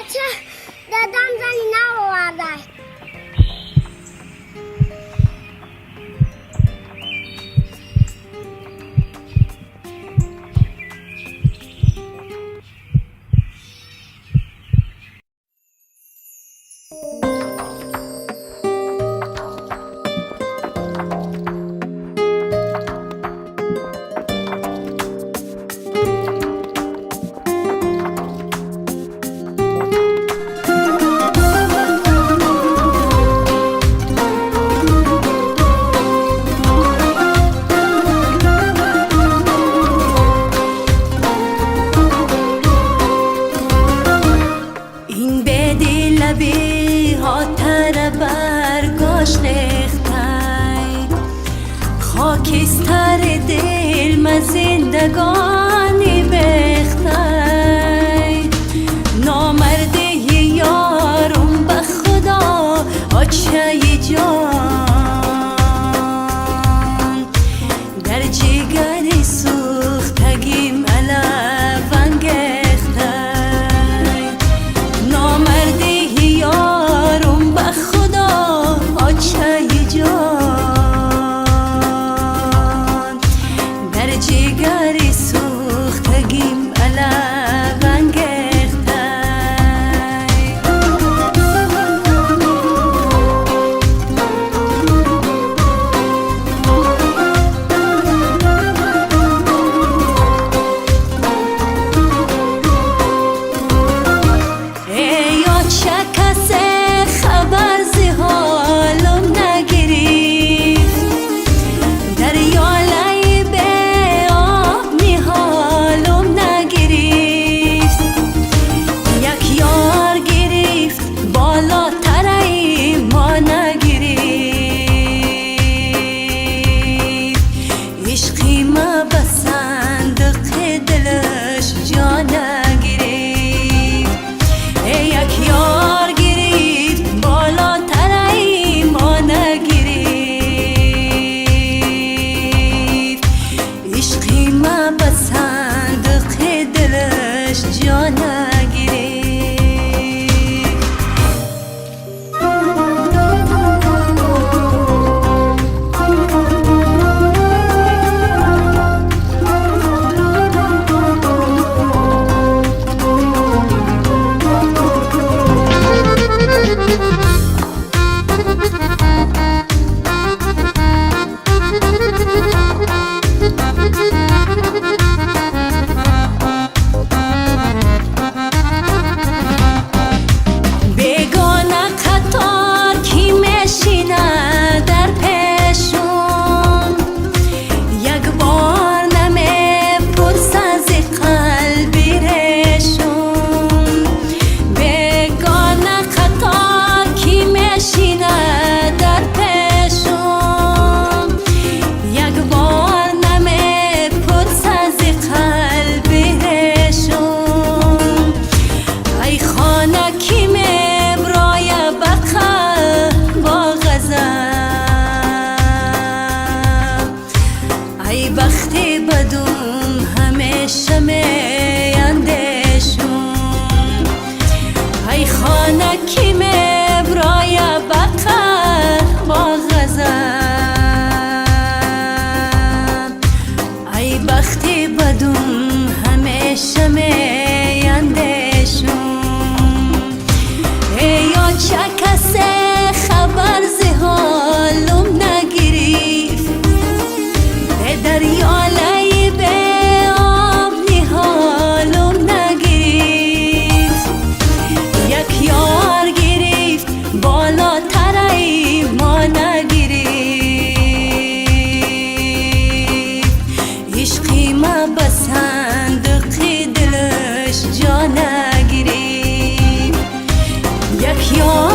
بچه دادم زنی نباورده. خاکستر دل ما زندگانی بختای نامرده یارم به خدا آچه جان در جگر سوختگیم علوان گختای نامرده یارم به خدا آچه جان جگر سوختگیم علوان گختای ای آچه کسی خبر زی حالم نگریفت دریا وقتی بدم همیشه می اندیشم ای خانه کی می برای بقا با غضب ای وقتی بدم همیشه می اندیشم ای آچه کسی خبر زی حالم نگریفت دریا لای به آب نهالم نگریفت یک یار گرفت بالاتر ای ما نگریفت عشقی ما به صندوق دلش جا نگریفت یک یار